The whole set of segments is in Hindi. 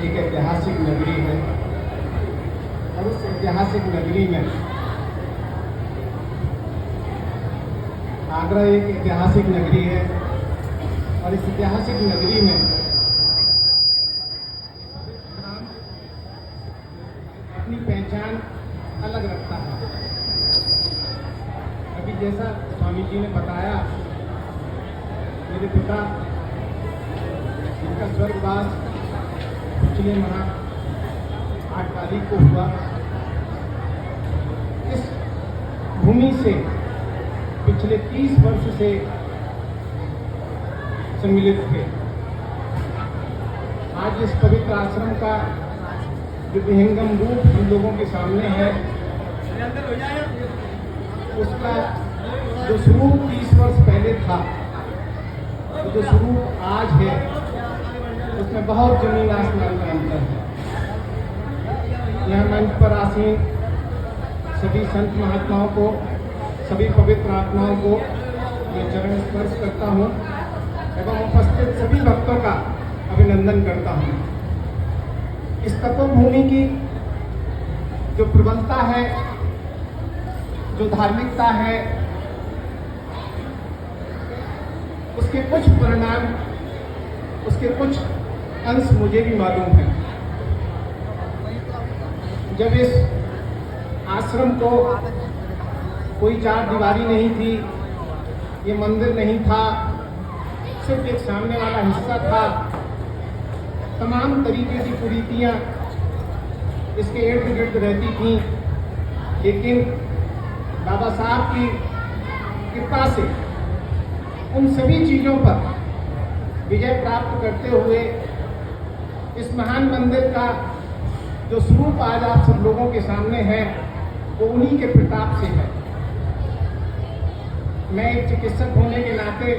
एक ऐतिहासिक नगरी है और उस ऐतिहासिक नगरी में आगरा एक ऐतिहासिक नगरी है और इस ऐतिहासिक नगरी में अपनी पहचान अलग रखता है। अभी जैसा स्वामी जी ने बताया, मेरे पिता जिनका स्वर्गवास पिछले माह 8 तारीख को हुआ, इस भूमि से पिछले 30 वर्ष से सम्मिलित थे। आज इस पवित्र आश्रम का जो विहंगम रूप हम लोगों के सामने है, उसका जो स्वरूप 30 वर्ष पहले था, तो जो स्वरूप आज है, उसमें बहुत जमीन आसमान का अंतर है। यहाँ मंच पर आसीन सभी संत महात्माओं को, सभी पवित्र आत्माओं को मैं चरण स्पर्श करता हूँ एवं उपस्थित सभी भक्तों का अभिनंदन करता हूँ। इस तपोभूमि की जो प्रबलता है, जो धार्मिकता है, उसके कुछ परिणाम, उसके कुछ अंश मुझे भी मालूम है। जब इस आश्रम को कोई चार दीवारी नहीं थी, ये मंदिर नहीं था, सिर्फ एक सामने वाला हिस्सा था, तमाम तरीके की कुरीतियाँ इसके इर्द गिर्द रहती थीं, लेकिन बाबा साहब की कृपा से उन सभी चीज़ों पर विजय प्राप्त करते हुए इस महान मंदिर का जो स्वरूप आज आप सब लोगों के सामने है, वो उन्हीं के प्रताप से है। मैं एक चिकित्सक होने के नाते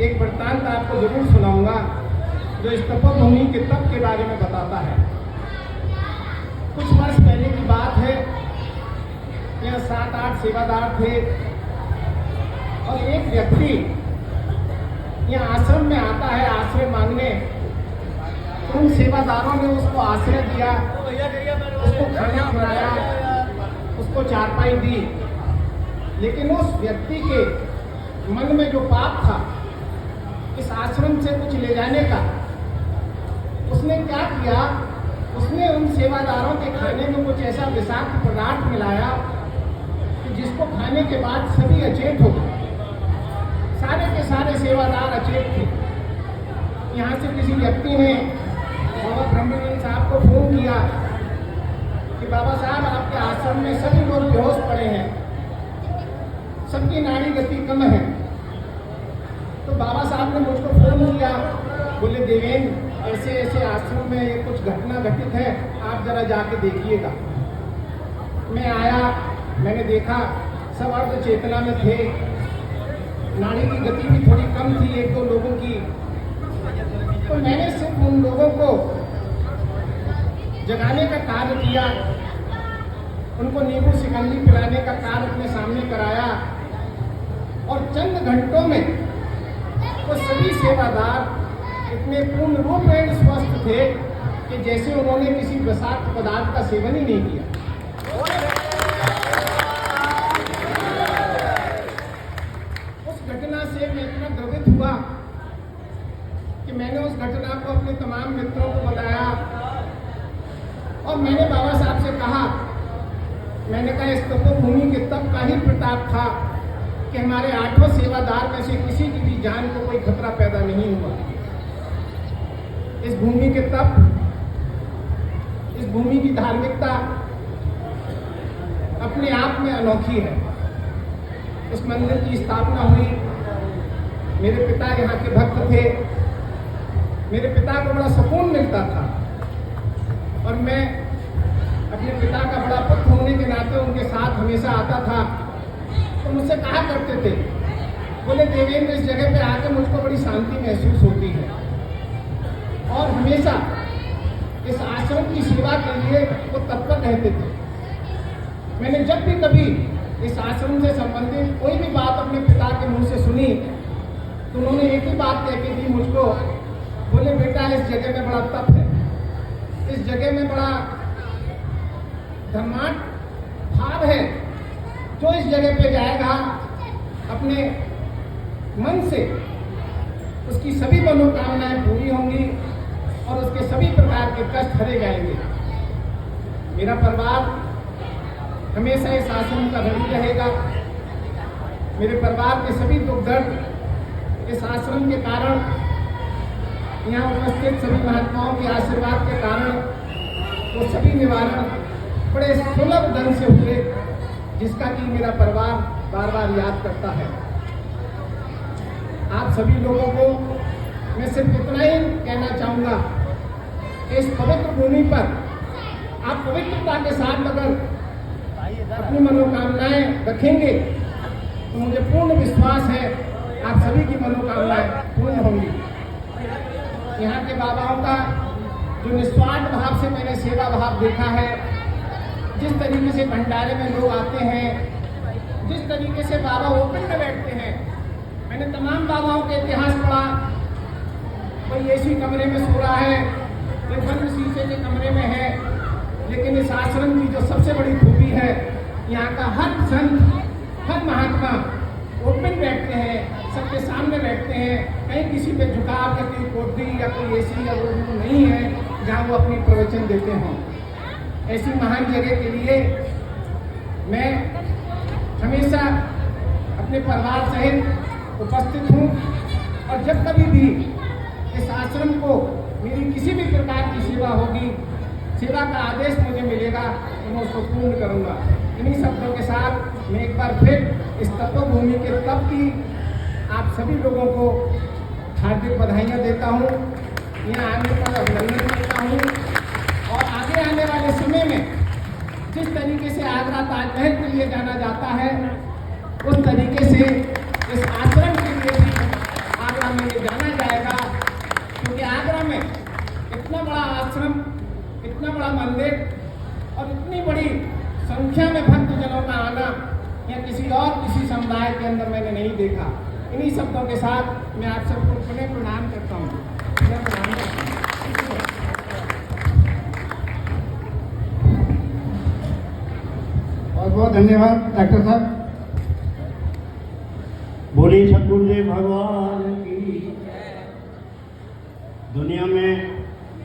एक वृत्तांत आपको जरूर सुनाऊंगा, जो इस तपोभूमि के तप के बारे में बताता है। कुछ वर्ष पहले की बात है, यहाँ 7-8 सेवादार थे और एक व्यक्ति यहाँ आश्रम में आता है आश्रय मांगने। तो उन सेवादारों ने उसको आश्रय दिया, उसको खाना खिलाया, उसको चारपाई दी, लेकिन उस व्यक्ति के मन में जो पाप था इस आश्रम से कुछ ले जाने का, उसने क्या किया, उसने उन सेवादारों के खाने में कुछ ऐसा विषाक्त पदार्थ मिलाया कि जिसको खाने के बाद सभी अचेत हो गए। सारे के सारे सेवादार अचेत थे। यहाँ से किसी व्यक्ति ने बाबा ब्रह्मलीन साहब को फोन किया कि बाबा साहब, आपके आश्रम में सभी लोग बेहोश पड़े हैं, सबकी नाड़ी गति कम है। तो बाबा साहब ने मुझको फोन किया, बोले देवेंद्र ऐसे ऐसे आश्रम में ये कुछ घटना घटित है, आप जरा जाके देखिएगा। मैं आया, मैंने देखा सब अर्ध चेतना में थे, नाड़ी की गति भी थोड़ी कम थी 1-2 लोगों की। तो मैंने सिर्फ उन लोगों को जगाने का कार्य किया, उनको नींबू शिकंजी पिलाने का कार्य अपने सामने कराया और चंद घंटों में वो सभी सेवादार इतने पूर्ण रूप में स्वस्थ थे कि जैसे उन्होंने किसी विषाक्त पदार्थ का सेवन ही नहीं किया। उस घटना से मैं इतना द्रवित हुआ कि मैंने उस घटना को अपने तमाम मित्रों को बताया और मैंने बाबा साहब से कहा, मैंने कहा इस तपोभूमि के तप का ही प्रताप था कि हमारे 8 सेवादार में से किसी की भी जान को कोई खतरा पैदा नहीं हुआ। इस भूमि के तप, इस भूमि की धार्मिकता अपने आप में अनोखी है। इस मंदिर की स्थापना हुई, मेरे पिता यहाँ के भक्त थे, मेरे पिता को बड़ा सुकून मिलता था और मैं अपने पिता का बड़ा पुत्र होने के नाते उनके साथ हमेशा आता था। तो मुझसे कहा करते थे, बोले देवेंद्र इस जगह पे आकर मुझको बड़ी शांति महसूस होती है और हमेशा इस आश्रम की सेवा के लिए वो तत्पर रहते थे। मैंने जब भी कभी इस आश्रम से संबंधित कोई भी बात अपने पिता के मुंह से सुनी तो उन्होंने एक ही बात कह के दी मुझको, बोले बेटा इस जगह में बड़ा तप है, इस जगह में बड़ा धर्मार्थ भाव है। जो इस जगह पे जाएगा अपने मन से उसकी सभी मनोकामनाएं पूरी होंगी और उसके सभी प्रकार के कष्ट हरे जाएंगे। मेरा परिवार हमेशा इस आश्रम का ऋणी रहेगा। मेरे परिवार के सभी दुख दर्द इस आश्रम के कारण, यहाँ उपस्थित सभी महात्माओं के आशीर्वाद के कारण वो सभी निवारण बड़े सुलभ ढंग से हुए, जिसका कि मेरा परिवार बार बार याद करता है। आप सभी लोगों को मैं सिर्फ इतना ही कहना चाहूँगा कि इस पवित्र भूमि पर आप पवित्रता के साथ अगर अपनी मनोकामनाएं रखेंगे तो मुझे पूर्ण विश्वास है आप सभी की मनोकामनाएं पूर्ण होंगी। यहाँ के बाबाओं का जो निस्वार्थ भाव से मैंने सेवा भाव देखा है, जिस तरीके से भंडारे में लोग आते हैं, जिस तरीके से बाबा ओपन में बैठते हैं, मैंने तमाम बाबाओं के इतिहास पढ़ा। कोई एसी कमरे में सो रहा है, कोई बंद शीशे के कमरे में है, लेकिन इस आश्रम की जो सबसे बड़ी खूबी है, यहाँ का हर संत, हर महात्मा ओपन बैठते हैं, सबके सामने बैठते हैं। कहीं किसी पे झुकाव या कोई कोठरी या कोई एसी या वो नहीं है जहाँ वो अपनी प्रवचन देते हों। ऐसी महान जगह के लिए मैं हमेशा अपने परिवार सहित उपस्थित हूँ और जब कभी भी इस आश्रम को मेरी किसी भी प्रकार की सेवा होगी, सेवा का आदेश मुझे मिलेगा तो मैं उसको पूर्ण करूँगा। इन्हीं शब्दों के साथ मैं एक बार फिर इस तपोभूमि के तप की आप सभी लोगों को हार्दिक बधाइयाँ देता हूँ, यहाँ आने पर अभिनंदन करता हूँ और आगे आने वाले समय में जिस तरीके से आगरा ताजमहल के लिए जाना जाता है, उस तरीके से इस आश्रम के लिए भी आगरा में ये जाना जाएगा, क्योंकि आगरा में इतना बड़ा आश्रम, इतना बड़ा मंदिर और इतनी बड़ी संख्या में भक्तजनों का आना या किसी समुदाय के अंदर मैंने नहीं देखा। इन्हीं शब्दों के साथ मैं आप सबको पुनः प्रणाम करता हूँ। बहुत बहुत धन्यवाद डॉक्टर साहब। बोलिए सतगुरुदेव भगवान की। दुनिया में